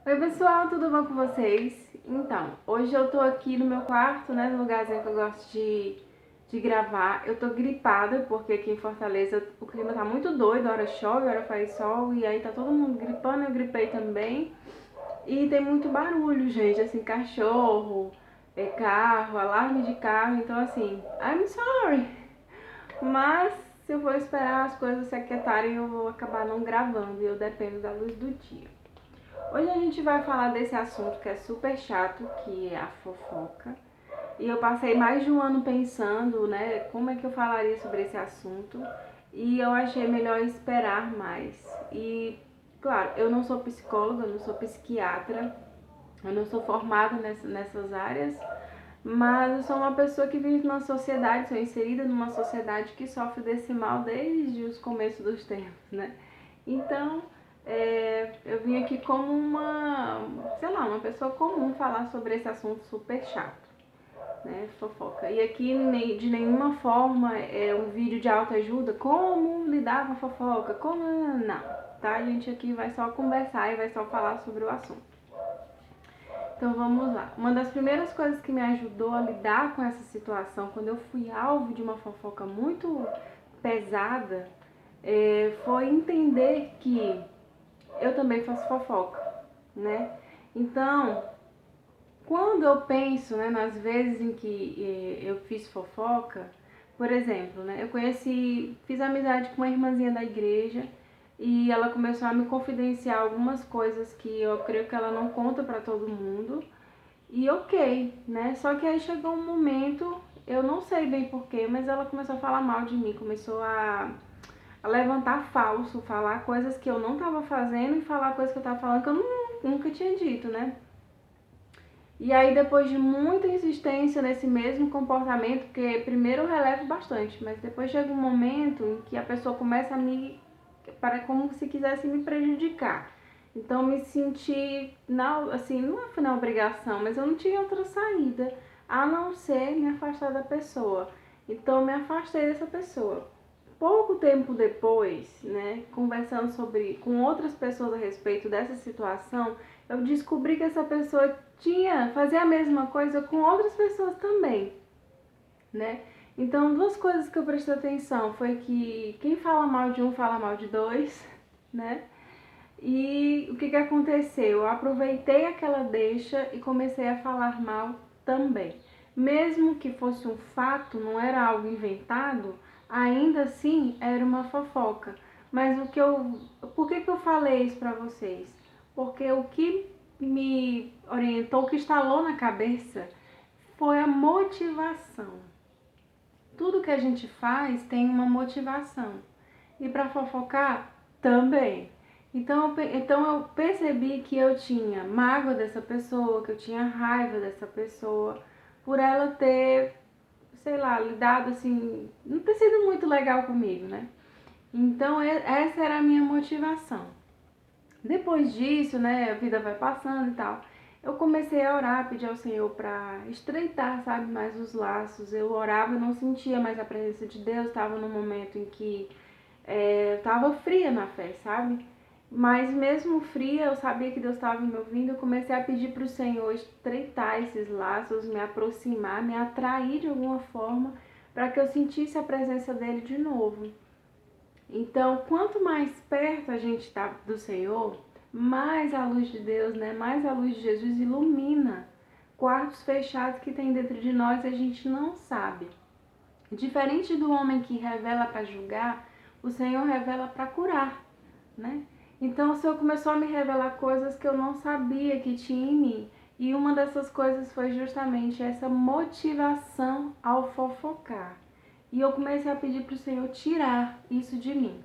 Oi pessoal, tudo bom com vocês? Então, hoje eu tô aqui no meu quarto, né, no lugarzinho que eu gosto de gravar. Eu tô gripada porque aqui em Fortaleza o clima tá muito doido, hora chove, hora faz sol e aí tá todo mundo gripando, eu gripei também. E tem muito barulho, gente, assim, cachorro, carro, alarme de carro, então assim, I'm sorry. Mas se eu for esperar as coisas se aquietarem, eu vou acabar não gravando e eu dependo da luz do dia. Hoje a gente vai falar desse assunto que é super chato, que é a fofoca. E eu passei mais de um ano pensando, né, como é que eu falaria sobre esse assunto. E eu achei melhor esperar mais. E, claro, eu não sou psicóloga, eu não sou psiquiatra, eu não sou formada nessas áreas, mas eu sou uma pessoa que vive numa sociedade, sou inserida numa sociedade que sofre desse mal desde os começos dos tempos, né? Então, eu vim aqui como sei lá, uma pessoa comum falar sobre esse assunto super chato, né? Fofoca. E aqui de nenhuma forma é um vídeo de autoajuda, como lidar com a fofoca, como. Não, tá? A gente aqui vai só conversar e vai só falar sobre o assunto. Então vamos lá. Uma das primeiras coisas que me ajudou a lidar com essa situação, quando eu fui alvo de uma fofoca muito pesada, foi entender que eu também faço fofoca, né? Então, quando eu penso, né, nas vezes em que eu fiz fofoca, por exemplo, né, fiz amizade com uma irmãzinha da igreja e ela começou a me confidenciar algumas coisas que eu creio que ela não conta pra todo mundo. E ok, né? Só que aí chegou um momento, eu não sei bem porquê, mas ela começou a falar mal de mim, começou a levantar falso, falar coisas que eu não tava fazendo e falar coisas que eu tava falando que eu nunca tinha dito, né? E aí depois de muita insistência nesse mesmo comportamento, porque primeiro eu relevo bastante, mas depois chega um momento em que a pessoa começa a me para como se quisesse me prejudicar. Então me senti, assim, não foi na obrigação, mas eu não tinha outra saída a não ser me afastar da pessoa. Então me afastei dessa pessoa. Pouco tempo depois, né, conversando com outras pessoas a respeito dessa situação, eu descobri que essa pessoa fazia a mesma coisa com outras pessoas também, né? Então, duas coisas que eu prestei atenção foi que quem fala mal de um fala mal de dois, né? E o que que aconteceu? Eu aproveitei aquela deixa e comecei a falar mal também. Mesmo que fosse um fato, não era algo inventado, ainda assim era uma fofoca. Mas por que que eu falei isso pra vocês? Porque o que me orientou, o que instalou na cabeça foi a motivação. Tudo que a gente faz tem uma motivação. E para fofocar também. Então eu percebi que eu tinha mágoa dessa pessoa, que eu tinha raiva dessa pessoa, por ela ter, sei lá, lidado assim, não ter sido muito legal comigo, né? Então essa era a minha motivação. Depois disso, né, a vida vai passando e tal. Eu comecei a orar, pedir ao Senhor para estreitar, sabe, mais os laços. Eu orava, eu não sentia mais a presença de Deus, estava num momento em que eu tava fria na fé, sabe? Mas mesmo fria, eu sabia que Deus estava me ouvindo. Eu comecei a pedir para o Senhor estreitar esses laços, me aproximar, me atrair de alguma forma, para que eu sentisse a presença dele de novo. Então, quanto mais perto a gente está do Senhor, mais a luz de Deus, né? Mais a luz de Jesus ilumina quartos fechados que tem dentro de nós e a gente não sabe. Diferente do homem que revela para julgar, o Senhor revela para curar, né? Então o Senhor começou a me revelar coisas que eu não sabia que tinha em mim. E uma dessas coisas foi justamente essa motivação ao fofocar. E eu comecei a pedir para o Senhor tirar isso de mim.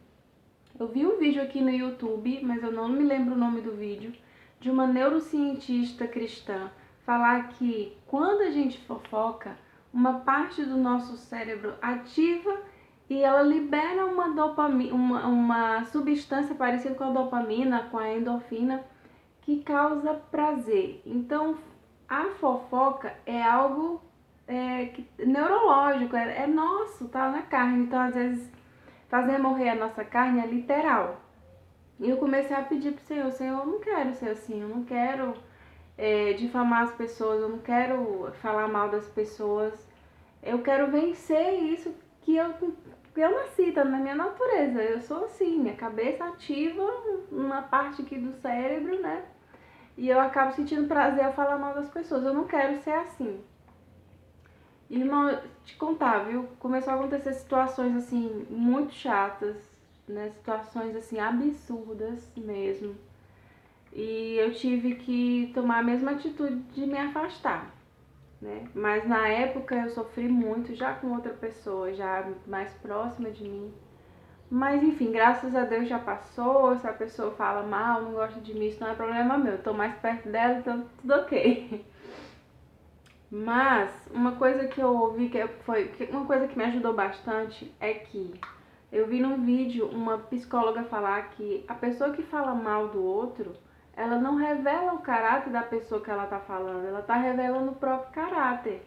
Eu vi um vídeo aqui no YouTube, mas eu não me lembro o nome do vídeo, de uma neurocientista cristã falar que quando a gente fofoca, uma parte do nosso cérebro ativa e ela libera uma dopamina, uma substância parecida com a dopamina, com a endorfina, que causa prazer. Então, a fofoca é algo neurológico, é nosso, tá na carne. Então, às vezes, fazer morrer a nossa carne é literal. E eu comecei a pedir pro Senhor, Senhor, eu não quero ser assim, eu não quero difamar as pessoas, eu não quero falar mal das pessoas, eu quero vencer isso que eu nasci, tá na minha natureza, eu sou assim, minha cabeça ativa uma parte aqui do cérebro, né? E eu acabo sentindo prazer a falar mal das pessoas, eu não quero ser assim. E, irmão, te contar, viu? Começou a acontecer situações assim muito chatas, né? Situações assim absurdas mesmo. E eu tive que tomar a mesma atitude de me afastar, né? Mas na época eu sofri muito, já com outra pessoa, já mais próxima de mim. Mas enfim, graças a Deus já passou. Se a pessoa fala mal, não gosta de mim, isso não é problema meu. Eu tô mais perto dela, então tudo ok. Mas uma coisa que eu ouvi uma coisa que me ajudou bastante é que eu vi num vídeo uma psicóloga falar que a pessoa que fala mal do outro, ela não revela o caráter da pessoa que ela tá falando, ela tá revelando o próprio caráter,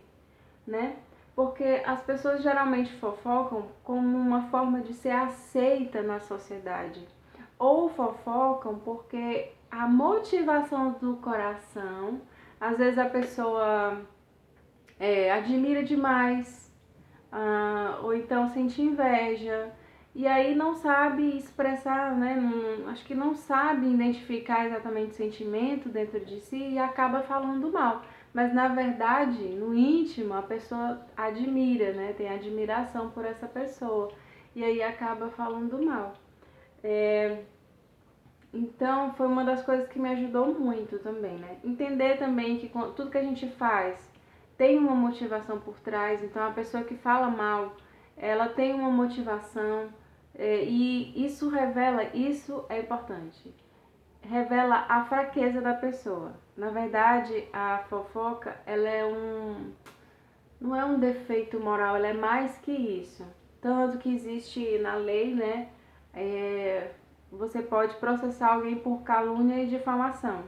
né? Porque as pessoas geralmente fofocam como uma forma de ser aceita na sociedade. Ou fofocam porque a motivação do coração, às vezes a pessoa admira demais, ou então sente inveja, e aí não sabe expressar, né? Acho que não sabe identificar exatamente o sentimento dentro de si e acaba falando mal. Mas na verdade, no íntimo, a pessoa admira, né? Tem admiração por essa pessoa. E aí acaba falando mal. Então foi uma das coisas que me ajudou muito também, né? Entender também que tudo que a gente faz tem uma motivação por trás, então a pessoa que fala mal, ela tem uma motivação, e isso é importante, revela a fraqueza da pessoa. Na verdade, a fofoca, não é um defeito moral, ela é mais que isso. Tanto que existe na lei, né, você pode processar alguém por calúnia e difamação.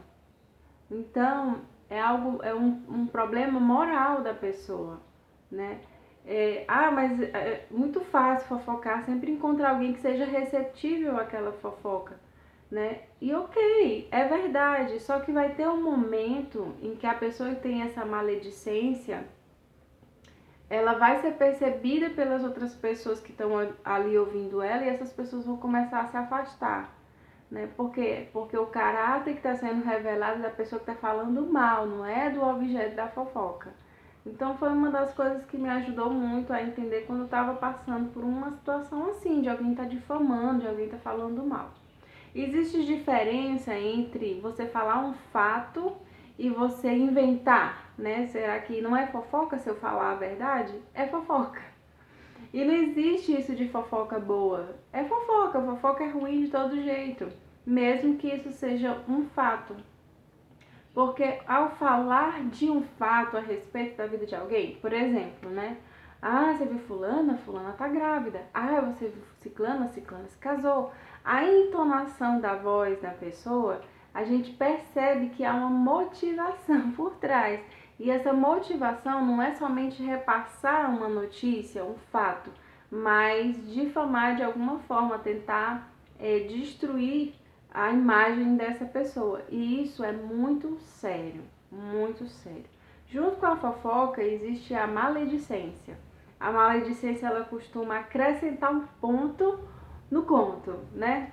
Então, é um problema moral da pessoa, né? Mas é muito fácil fofocar, sempre encontrar alguém que seja receptível àquela fofoca, né? E ok, é verdade, só que vai ter um momento em que a pessoa que tem essa maledicência, ela vai ser percebida pelas outras pessoas que estão ali ouvindo ela, e essas pessoas vão começar a se afastar, né? Por quê? Porque o caráter que está sendo revelado é da pessoa que está falando mal, não é do objeto da fofoca. Então foi uma das coisas que me ajudou muito a entender quando eu estava passando por uma situação assim, de alguém estar difamando, de alguém estar falando mal. Existe diferença entre você falar um fato e você inventar, né? Será que não é fofoca se eu falar a verdade? É fofoca. E não existe isso de fofoca boa. É fofoca, fofoca é ruim de todo jeito, mesmo que isso seja um fato. Porque ao falar de um fato a respeito da vida de alguém, por exemplo, né? Ah, você viu fulana? Fulana tá grávida. Ah, você viu ciclana? Ciclana se casou. A entonação da voz da pessoa, a gente percebe que há uma motivação por trás. E essa motivação não é somente repassar uma notícia, um fato, mas difamar de alguma forma, tentar destruir a imagem dessa pessoa. E isso é muito sério, muito sério. Junto com a fofoca existe a maledicência. A maledicência, ela costuma acrescentar um ponto no conto, né?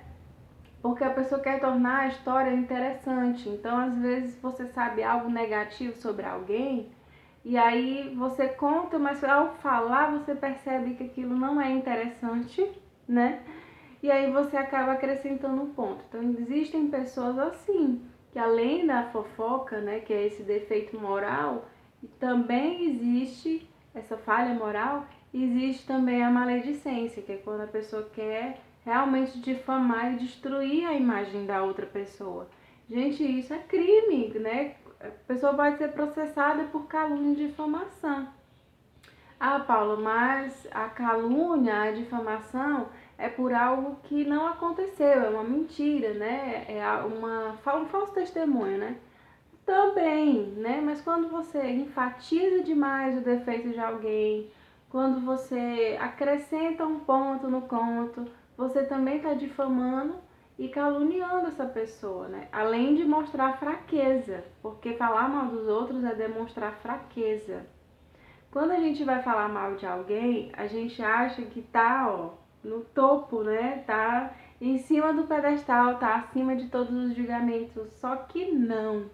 Porque a pessoa quer tornar a história interessante. Então, às vezes, você sabe algo negativo sobre alguém e aí você conta, mas ao falar você percebe que aquilo não é interessante, né? E aí você acaba acrescentando um ponto. Então existem pessoas assim, que além da fofoca, né, que é esse defeito moral, também existe essa falha moral, existe também a maledicência, que é quando a pessoa quer realmente difamar e destruir a imagem da outra pessoa. Gente, isso é crime, né? A pessoa pode ser processada por calúnia e difamação. Ah, Paula, mas a calúnia, a difamação é por algo que não aconteceu, é uma mentira, né? Um falso testemunho, né? Também, né? Mas quando você enfatiza demais o defeito de alguém, quando você acrescenta um ponto no conto, você também está difamando e caluniando essa pessoa, né? Além de mostrar fraqueza, porque falar mal dos outros é demonstrar fraqueza. Quando a gente vai falar mal de alguém, a gente acha que tá, ó, no topo, né? Tá em cima do pedestal, tá acima de todos os julgamentos. Só que não,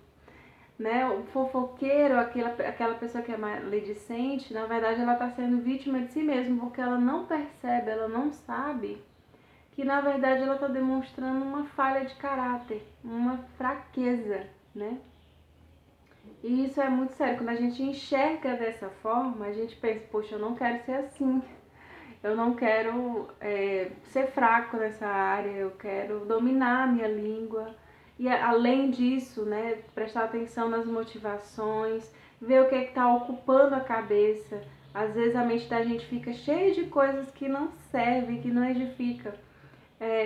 né? O fofoqueiro, aquela pessoa que é maledicente, na verdade ela tá sendo vítima de si mesma, porque ela não percebe, ela não sabe que na verdade ela tá demonstrando uma falha de caráter, uma fraqueza, né? E isso é muito sério. Quando a gente enxerga dessa forma, a gente pensa, poxa, eu não quero ser assim. Eu não quero ser fraco nessa área, eu quero dominar a minha língua. E além disso, né, prestar atenção nas motivações, ver o que está ocupando a cabeça. Às vezes a mente da gente fica cheia de coisas que não servem, que não edificam.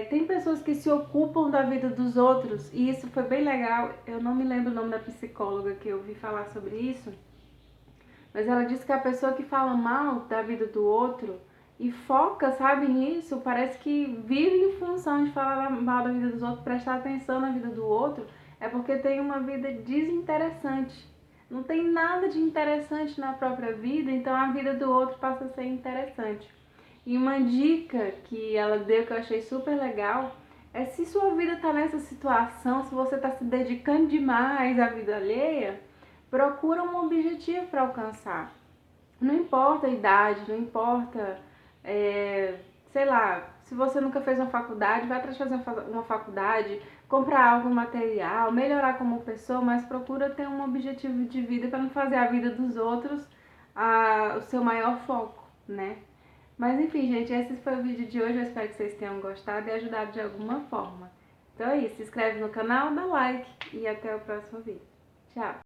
Tem pessoas que se ocupam da vida dos outros e isso foi bem legal. Eu não me lembro o nome da psicóloga que eu ouvi falar sobre isso, mas ela disse que a pessoa que fala mal da vida do outro e foca, sabe, nisso, parece que vive em função de falar mal da vida dos outros, prestar atenção na vida do outro, é porque tem uma vida desinteressante. Não tem nada de interessante na própria vida, então a vida do outro passa a ser interessante. E uma dica que ela deu que eu achei super legal é se sua vida está nessa situação, se você está se dedicando demais à vida alheia, procura um objetivo para alcançar. Não importa a idade, não importa, sei lá, se você nunca fez uma faculdade, vai atrás de fazer uma faculdade, comprar algo material, melhorar como pessoa, mas procura ter um objetivo de vida para não fazer a vida dos outros o seu maior foco, né? Mas enfim, gente, esse foi o vídeo de hoje. Eu espero que vocês tenham gostado e ajudado de alguma forma. Então é isso, se inscreve no canal, dá like e até o próximo vídeo. Tchau!